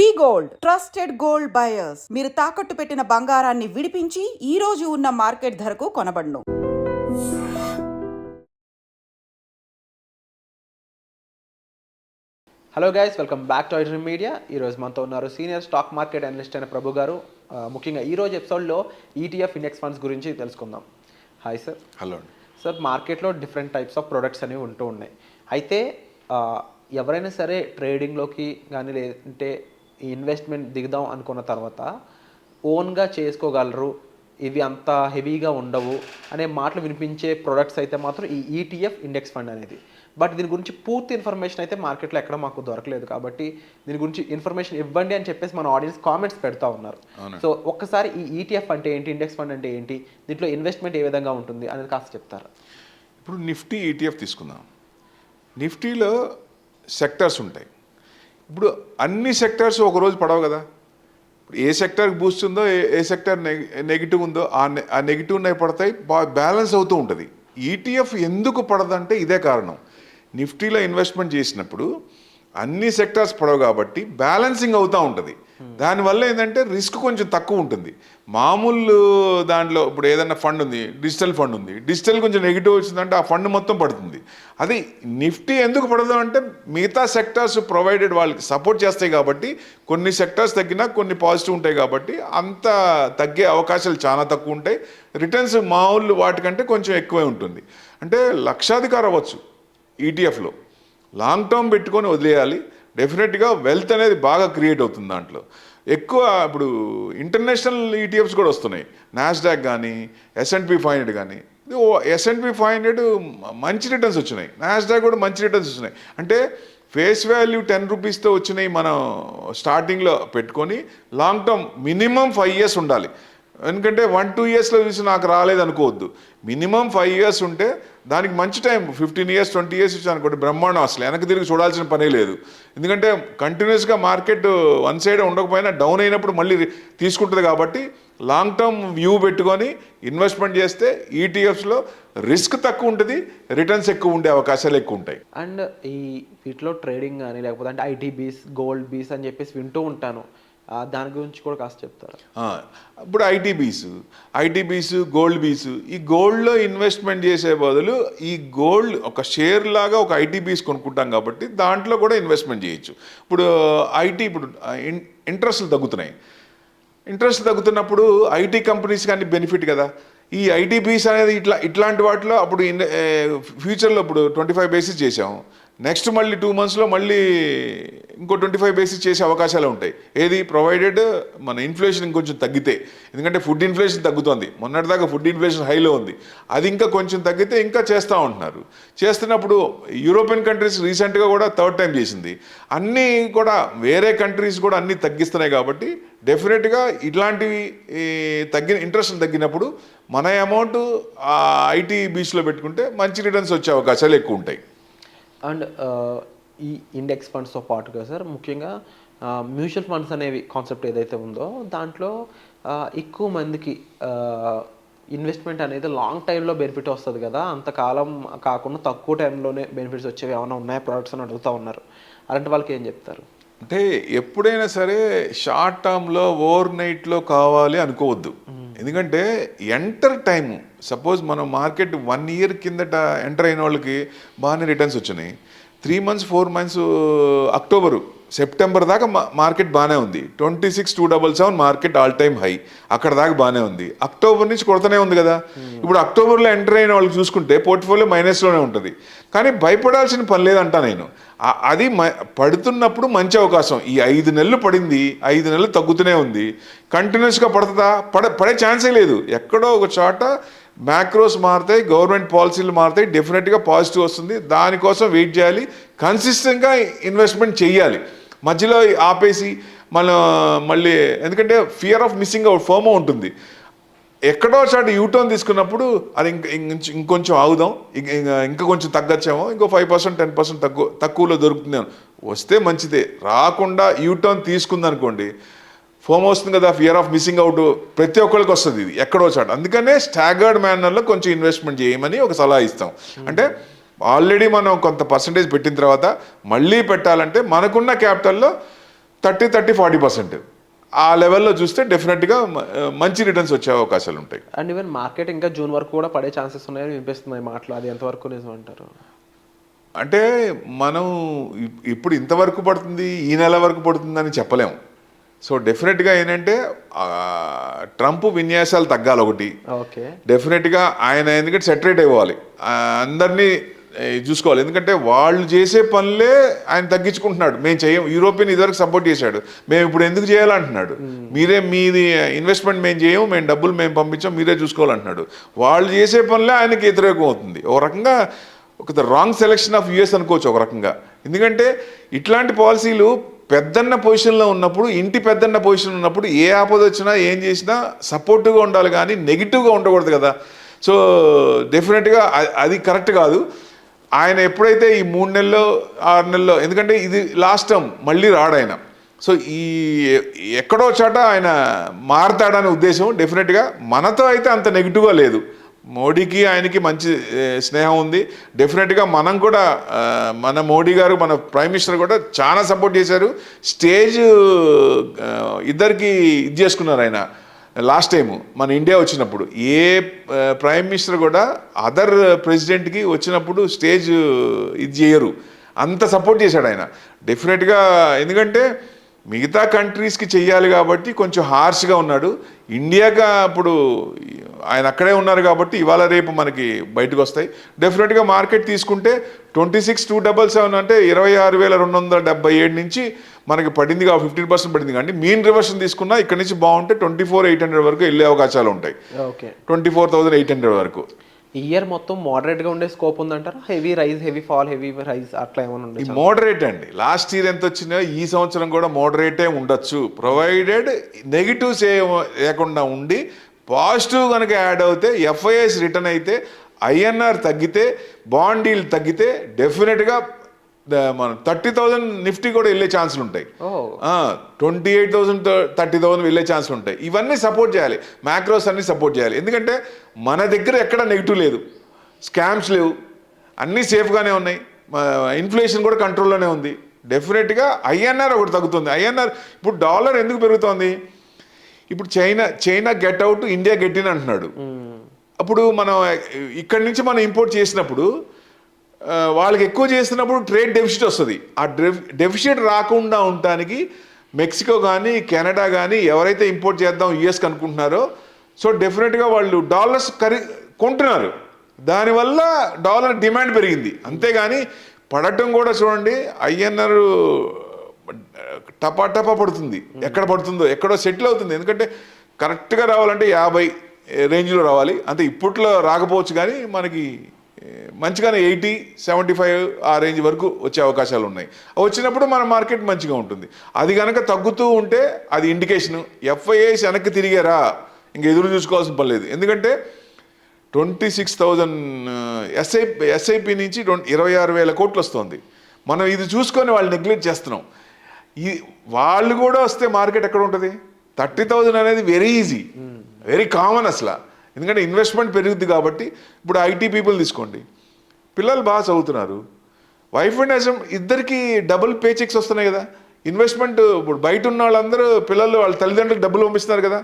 వి gold trusted gold buyers. మీరు తాకట్టు పెట్టిన బంగారాన్ని విడిపించి ఈ రోజు ఉన్న మార్కెట్ ధరకు కొనబడును. Hello guys, welcome back to iDream Media. ఈరోజు మనతో ఉన్నారు సీనియర్ స్టాక్ మార్కెట్ అనలిస్ట్ అయిన ప్రభు గారు. ముఖ్యంగా ఈరోజు ఎపిసోడ్లో ఈటీఎఫ్ ఇండెక్స్ ఫండ్స్ గురించి తెలుసుకుందాం. Hi sir. హలో సార్, మార్కెట్లో డిఫరెంట్ టైప్స్ ఆఫ్ ప్రొడక్ట్స్ అనేవి ఉంటూ ఉన్నాయి. అయితే ఎవరైనా సరే ట్రేడింగ్లోకి కానీ లేదంటే ఈ ఇన్వెస్ట్మెంట్ దిగుదాం అనుకున్న తర్వాత ఓన్గా చేసుకోగలరు, ఇవి అంత హెవీగా ఉండవు అనే మాటలు వినిపించే ప్రొడక్ట్స్ అయితే మాత్రం ఈ ఈటీఎఫ్ ఇండెక్స్ ఫండ్ అనేది. బట్ దీని గురించి పూర్తి ఇన్ఫర్మేషన్ అయితే మార్కెట్లో ఎక్కడ మాకు దొరకలేదు. కాబట్టి దీని గురించి ఇన్ఫర్మేషన్ ఇవ్వండి అని చెప్పేసి మన ఆడియన్స్ కామెంట్స్ పెడతా ఉన్నారు. సో ఒక్కసారి ఈ ఈటీఎఫ్ అంటే ఏంటి, ఇండెక్స్ ఫండ్ అంటే ఏంటి, దీంట్లో ఇన్వెస్ట్మెంట్ ఏ విధంగా ఉంటుంది అనేది కాస్త చెప్తారా? ఇప్పుడు నిఫ్టీ ఈటీఎఫ్ తీసుకుందాం. నిఫ్టీలో సెక్టర్స్ ఉంటాయి. ఇప్పుడు అన్ని సెక్టర్స్ ఒకరోజు పడవు కదా. ఇప్పుడు ఏ సెక్టర్కి బూస్ట్ ఉందో, ఏ సెక్టర్ నెగిటివ్ ఉందో ఆ నెగిటివ్ ఉన్నాయి పడతాయి, బ్యాలెన్స్ అవుతూ ఉంటుంది. ఈటీఎఫ్ ఎందుకు పడదంటే ఇదే కారణం. నిఫ్టీలో ఇన్వెస్ట్మెంట్ చేసినప్పుడు అన్ని సెక్టార్స్ పడవు కాబట్టి బ్యాలెన్సింగ్ అవుతూ ఉంటుంది. దానివల్ల ఏంటంటే రిస్క్ కొంచెం తక్కువ ఉంటుంది. మామూలు దాంట్లో ఇప్పుడు ఏదైనా ఫండ్ ఉంది, డిజిటల్ ఫండ్ ఉంది, డిజిటల్ కొంచెం నెగిటివ్ వచ్చిందంటే ఆ ఫండ్ మొత్తం పడుతుంది. అది నిఫ్టీ ఎందుకు పడదు అంటే మిగతా సెక్టార్స్ ప్రొవైడెడ్ వాళ్ళకి సపోర్ట్ చేస్తాయి కాబట్టి కొన్ని సెక్టార్స్ తగ్గినా కొన్ని పాజిటివ్ ఉంటాయి కాబట్టి అంత తగ్గే అవకాశాలు చాలా తక్కువ ఉంటాయి. రిటర్న్స్ మామూలు వాటికంటే కొంచెం ఎక్కువే ఉంటుంది. అంటే లక్షాధికారి అవ్వచ్చు ఈటీఎఫ్లో. లాంగ్ టర్మ్ పెట్టుకొని వదిలేయాలి. డెఫినెట్గా వెల్త్ అనేది బాగా క్రియేట్ అవుతుంది దాంట్లో. ఎక్కువ ఇప్పుడు ఇంటర్నేషనల్ ఈటీఎఫ్స్ కూడా వస్తున్నాయి. నాస్డాక్ కానీ S&P 500 కానీ. S&P 500 మంచి రిటర్న్స్ వచ్చినాయి, నాస్డాక్ కూడా మంచి రిటర్న్స్ వచ్చినాయి. అంటే ఫేస్ వాల్యూ 10 రూపీస్తో వచ్చినాయి. మనం స్టార్టింగ్లో పెట్టుకొని లాంగ్ టర్మ్ మినిమం 5 years ఉండాలి. ఎందుకంటే 1-2 yearsలో చూసి నాకు రాలేదు అనుకోవద్దు. మినిమం 5 years ఉంటే దానికి మంచి టైం. 15 years 20 years ఇచ్చి అనుకోండి బ్రహ్మాండం. అసలు వెనక్కి తిరిగి చూడాల్సిన పనే లేదు. ఎందుకంటే కంటిన్యూస్గా మార్కెట్ వన్ సైడ్ ఉండకపోయినా డౌన్ అయినప్పుడు మళ్ళీ తీసుకుంటుంది కాబట్టి లాంగ్ టర్మ్ వ్యూ పెట్టుకొని ఇన్వెస్ట్మెంట్ చేస్తే ఈటీఎఫ్స్లో రిస్క్ తక్కువ ఉంటుంది, రిటర్న్స్ ఎక్కువ ఉండే అవకాశాలు ఎక్కువ ఉంటాయి. అండ్ ఈ వీటిలో ట్రేడింగ్ కానీ లేకపోతే అంటే ఐటీబీస్, గోల్డ్ బీస్ అని చెప్పేసి వింటూ ఉంటాను. దాని గురించి కూడా కాస్త చెప్తారా? ఇప్పుడు ఐటీబీస్, గోల్డ్ బీస్. ఈ గోల్డ్లో ఇన్వెస్ట్మెంట్ చేసే బదులు ఈ గోల్డ్ ఒక షేర్ లాగా ఒక ఐటీబీస్ కొనుక్కుంటాం కాబట్టి దాంట్లో కూడా ఇన్వెస్ట్మెంట్ చేయొచ్చు. ఇప్పుడు ఇప్పుడు ఇంట్రెస్ట్లు తగ్గుతున్నాయి. ఇంట్రెస్ట్ తగ్గుతున్నప్పుడు ఐటీ కంపెనీస్ కానీ బెనిఫిట్ కదా. ఈ ఐటీబీస్ అనేది ఇట్లాంటి వాటిలో అప్పుడు ఫ్యూచర్లో ఇప్పుడు 25 basis చేసాము. నెక్స్ట్ మళ్ళీ 2 monthsలో మళ్ళీ ఇంకో 25 basis చేసే అవకాశాలు ఉంటాయి. ఏది ప్రొవైడెడ్ మన ఇన్ఫ్లేషన్ ఇంకొంచెం తగ్గితే. ఎందుకంటే ఫుడ్ ఇన్ఫ్లేషన్ తగ్గుతుంది. మొన్నటిదాకా ఫుడ్ ఇన్ఫ్లేషన్ హైలో ఉంది. అది ఇంకా కొంచెం తగ్గితే ఇంకా చేస్తూ ఉంటున్నారు. చేస్తున్నప్పుడు యూరోపియన్ కంట్రీస్ రీసెంట్గా కూడా 3rd time చేసింది. అన్నీ కూడా వేరే కంట్రీస్ కూడా అన్నీ తగ్గిస్తున్నాయి కాబట్టి డెఫినెట్గా ఇట్లాంటివి ఇంట్రెస్ట్ తగ్గినప్పుడు మన అమౌంట్ ఐటీ బీచ్లో పెట్టుకుంటే మంచి రిటర్న్స్ వచ్చే అవకాశాలు ఎక్కువ ఉంటాయి. అండ్ ఈ ఇండెక్స్ ఫండ్స్తో పాటుగా సార్ ముఖ్యంగా మ్యూచువల్ ఫండ్స్ అనేవి కాన్సెప్ట్ ఏదైతే ఉందో దాంట్లో ఎక్కువ మందికి ఇన్వెస్ట్మెంట్ అనేది లాంగ్ టైంలో బెనిఫిట్ వస్తుంది కదా, అంతకాలం కాకుండా తక్కువ టైంలోనే బెనిఫిట్స్ వచ్చేవి ఏమైనా ఉన్నాయా ప్రొడక్ట్స్ అని అడుగుతూ ఉన్నారు. అలాంటి వాళ్ళకి ఏం చెప్తారు? అంటే ఎప్పుడైనా సరే షార్ట్ టర్మ్లో ఓవర్ నైట్లో కావాలి అనుకోవద్దు. ఎందుకంటే ఎంటర్ టైము సపోజ్ మనం మార్కెట్ 1 year కిందట ఎంటర్ అయిన వాళ్ళకి బాగానే రిటర్న్స్ వచ్చినాయి. 3 months 4 months సెప్టెంబర్ దాకా మార్కెట్ బాగానే ఉంది. 26,277 మార్కెట్ ఆల్ టైమ్ హై, అక్కడ దాకా బాగానే ఉంది. అక్టోబర్ నుంచి కొడతానే ఉంది కదా. ఇప్పుడు అక్టోబర్లో ఎంటర్ అయిన వాళ్ళకి చూసుకుంటే పోర్ట్ఫోలియో మైనస్లోనే ఉంటుంది. కానీ భయపడాల్సిన పని లేదంటా నేను. అది పడుతున్నప్పుడు మంచి అవకాశం. ఈ 5 నెలలు పడింది, 5 నెలలు తగ్గుతూనే ఉంది. కంటిన్యూస్గా పడుతుందా? పడే ఛాన్సే లేదు. ఎక్కడో ఒక చోట మ్యాక్రోస్ మారుతాయి, గవర్నమెంట్ పాలసీలు మారుతాయి, డెఫినెట్గా పాజిటివ్ వస్తుంది. దానికోసం వెయిట్ చేయాలి, కన్సిస్టెంట్గా ఇన్వెస్ట్మెంట్ చేయాలి. మధ్యలో ఆపేసి మళ్ళీ ఎందుకంటే fear of missing out FOMO ఉంటుంది. ఎక్కడో చోట యూటర్న్ తీసుకున్నప్పుడు అది ఇంకొంచెం ఆగుదాం, ఇంకా కొంచెం తగ్గచ్చేమో, ఇంకో 5% 10% తక్కువలో దొరుకుతుంది వస్తే మంచిదే. రాకుండా యూటర్న్ తీసుకుందనుకోండి ఫోమ్ వస్తుంది కదా, ఫియర్ ఆఫ్ మిస్సింగ్ అవుట్ ప్రతి ఒక్కరికి వస్తుంది. ఇది ఎక్కడో చోట. అందుకనే స్టాగర్డ్ మేనర్లో కొంచెం ఇన్వెస్ట్మెంట్ చేయమని ఒక సలహా ఇస్తాం. అంటే ఆల్రెడీ మనం కొంత పర్సంటేజ్ పెట్టిన తర్వాత మళ్ళీ పెట్టాలంటే మనకున్న క్యాపిటల్లో 30-40% ఆ లెవెల్లో చూస్తే డెఫినెట్గా మంచి రిటర్న్స్ వచ్చే అవకాశాలు ఉంటాయి. అండ్ ఈవెన్ మార్కెట్ ఇంకా జూన్ వరకు కూడా పడే ఛాన్సెస్ ఉన్నాయని వినిపిస్తున్నాయి మాటలు, అది ఎంతవరకు నిజం అంటారు? అంటే మనం ఇప్పుడు ఇంతవరకు పడుతుంది, ఈ నెల వరకు పడుతుందని చెప్పలేము. సో డెఫినెట్గా ఏంటంటే ట్రంప్ విన్యాసాలు తగ్గాలి ఒకటి. ఓకే, డెఫినెట్గా ఆయన ఎందుకంటే సెటరేట్ అయిపోవాలి, అందరినీ చూసుకోవాలి. ఎందుకంటే వాళ్ళు చేసే పనులే ఆయన తగ్గించుకుంటున్నాడు. మేము చేయం, యూరోపియన్ ఇదివరకు సపోర్ట్ చేశాడు, మేము ఇప్పుడు ఎందుకు చేయాలంటున్నాడు. మీది ఇన్వెస్ట్మెంట్ మేము చేయము, మేము డబ్బులు మేము పంపించాం, మీరే చూసుకోవాలంటున్నాడు. వాళ్ళు చేసే పనులే ఆయనకి వ్యతిరేకం అవుతుంది. ఒక రకంగా ఒక రాంగ్ సెలెక్షన్ ఆఫ్ యూఎస్ అనుకోవచ్చు ఒక రకంగా. ఎందుకంటే ఇట్లాంటి పాలసీలు పెద్దన్న పొజిషన్లో ఉన్నప్పుడు, ఇంటి పెద్దన్న పొజిషన్ ఉన్నప్పుడు ఏ ఆపద వచ్చినా ఏం చేసినా సపోర్టివ్గా ఉండాలి కానీ నెగిటివ్గా ఉండకూడదు కదా. సో డెఫినెట్గా అది కరెక్ట్ కాదు. ఆయన ఎప్పుడైతే ఈ 3 నెలల్లో 6 నెలల్లో, ఎందుకంటే ఇది లాస్ట్ టర్మ్, మళ్ళీ రాడు ఆయన. సో ఈ ఎక్కడో చోట ఆయన మారతాడనే ఉద్దేశం. డెఫినెట్గా మనతో అయితే అంత నెగిటివ్గా లేదు. మోడీకి ఆయనకి మంచి స్నేహం ఉంది. డెఫినెట్గా మనం కూడా మన మోడీ గారు, మన ప్రైమ్ మినిస్టర్ కూడా చాలా సపోర్ట్ చేశారు. స్టేజ్ ఇద్దరికి ఇది చేసుకున్నారు ఆయన లాస్ట్ టైము మన ఇండియా వచ్చినప్పుడు. ఏ ప్రైమ్ మినిస్టర్ కూడా అదర్ ప్రెసిడెంట్కి వచ్చినప్పుడు స్టేజ్ ఇది చేయరు, అంత సపోర్ట్ చేశాడు ఆయన డెఫినెట్గా. ఎందుకంటే మిగతా కంట్రీస్కి చెయ్యాలి కాబట్టి కొంచెం హార్ష్గా ఉన్నాడు. ఇండియాగా ఇప్పుడు ఆయన అక్కడే ఉన్నారు కాబట్టి ఇవాళ రేపు మనకి బయటకు వస్తాయి. డెఫినెట్గా మార్కెట్ తీసుకుంటే 26,277 అంటే 26,277 నుంచి మనకి పడింది, 15% పడింది. కానీ మీన్ రివర్షన్ తీసుకున్నా ఇక్కడ నుంచి బాగుంటే 24,800 వరకు వెళ్ళే అవకాశాలు ఉంటాయి. ఓకే, 24,800 వరకు. ఈ ఇయర్ మొత్తం మోడరేట్గా ఉండే స్కోప్ ఉందంటారా? Heavy rise, heavy fall, heavy rise అట్లా ఏమైనా ఈ ఉండదు? మోడరేట్ అండి. లాస్ట్ ఇయర్ ఎంత వచ్చినా ఈ సంవత్సరం కూడా మోడరేటే ఉండొచ్చు, ప్రొవైడెడ్ నెగిటివ్స్ లేకుండా ఉండి పాజిటివ్ కనుక యాడ్ అవుతే, ఎఫ్ఐఎస్ రిటర్న్ అయితే, ఐఎన్ఆర్ తగ్గితే, బాండ్ డీల్ తగ్గితే డెఫినెట్గా మన 30,000 నిఫ్టీ కూడా వెళ్ళే ఛాన్సులు ఉంటాయి. 28,000 30,000 వెళ్ళే ఛాన్సులు ఉంటాయి. ఇవన్నీ సపోర్ట్ చేయాలి, మ్యాక్రోస్ అన్ని సపోర్ట్ చేయాలి. ఎందుకంటే మన దగ్గర ఎక్కడ నెగిటివ్ లేదు, స్కామ్స్ లేవు, అన్నీ సేఫ్గానే ఉన్నాయి, ఇన్ఫ్లేషన్ కూడా కంట్రోల్లోనే ఉంది. డెఫినెట్గా ఐఎన్ఆర్ ఒకటి తగ్గుతుంది. ఐఎన్ఆర్ ఇప్పుడు డాలర్ ఎందుకు పెరుగుతోంది? ఇప్పుడు China get out, India get in అంటున్నాడు. అప్పుడు మనం ఇక్కడి నుంచి మనం ఇంపోర్ట్ చేసినప్పుడు వాళ్ళకి ఎక్కువ చేస్తున్నప్పుడు ట్రేడ్ డెఫిసిట్ వస్తుంది. ఆ డెఫిసిట్ రాకుండా ఉండటానికి మెక్సికో కానీ కెనడా కానీ ఎవరైతే ఇంపోర్ట్ చేద్దాం యుఎస్కి అనుకుంటున్నారో, సో డెఫినెట్గా వాళ్ళు డాలర్స్ కొంటున్నారు. దానివల్ల డాలర్ డిమాండ్ పెరిగింది. అంతేగాని పడటం కూడా చూడండి, ఐఎన్ఆర్ టపా పడుతుంది. ఎక్కడ పడుతుందో ఎక్కడో సెటిల్ అవుతుంది. ఎందుకంటే కరెక్ట్గా రావాలంటే 50 రేంజ్లో రావాలి. అంతే ఇప్పట్లో రాకపోవచ్చు కానీ మనకి మంచిగానే 80-75 ఆ రేంజ్ వరకు వచ్చే అవకాశాలు ఉన్నాయి. వచ్చినప్పుడు మన మార్కెట్ మంచిగా ఉంటుంది. అది కనుక తగ్గుతూ ఉంటే అది ఇండికేషను ఎఫ్ఐఐస్ వెనక్కి తిరిగారా, ఇంక ఎదురు చూసుకోవాల్సిన పని లేదు. ఎందుకంటే 26,000 ఎస్ఐపి నుంచి 26,000 కోట్లు వస్తుంది. మనం ఇది చూసుకొని వాళ్ళు నెగ్లెక్ట్ చేస్తున్నాం. వాళ్ళు కూడా వస్తే మార్కెట్ ఎక్కడ ఉంటుంది? 30,000 అనేది వెరీ ఈజీ, వెరీ కామన్ అసలు. ఎందుకంటే ఇన్వెస్ట్మెంట్ పెరుగుద్ది కాబట్టి. ఇప్పుడు ఐటీ పీపుల్ తీసుకోండి, పిల్లలు బాగా చదువుతున్నారు, వైఫ్ అండ్ హస్బెండ్ ఇద్దరికి డబుల్ పే చెక్స్ వస్తున్నాయి కదా. ఇన్వెస్ట్మెంట్ ఇప్పుడు బయట ఉన్న వాళ్ళందరూ పిల్లలు వాళ్ళ తల్లిదండ్రులకు డబ్బులు పంపిస్తున్నారు కదా,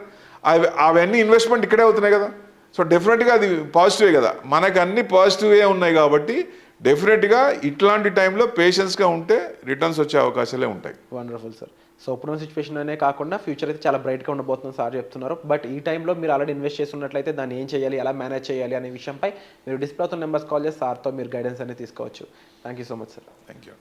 అవన్నీ ఇన్వెస్ట్మెంట్ ఇక్కడే అవుతున్నాయి కదా. సో డెఫినెట్గా అది పాజిటివే కదా. మనకు అన్ని పాజిటివే ఉన్నాయి కాబట్టి డెఫినెట్గా ఇట్లాంటి టైంలో పేషెన్స్గా ఉంటే రిటర్న్స్ వచ్చే అవకాశాలే ఉంటాయి. Wonderful sir. సో ఇప్పుడున్న సిచ్యువేషన్ అనే కాకుండా ఫ్యూచర్ అయితే చాలా బ్రైట్గా ఉండబోతుంది సార్ చెప్తున్నారు. బట్ ఈ టైంలో మీరు ఆల్రెడీ ఇన్వెస్ట్ చేస్తున్నట్లయితే దాన్ని ఏం చేయాలి, ఎలా మేనేజ్ చేయాలి అనే విషయంపై మీరు డిస్ప్లే అవుతున్న నెంబర్స్ కాల్ చేసి సార్తో మీరు గైడెన్స్ అనేది తీసుకోవచ్చు. Thank you so much sir. Thank you.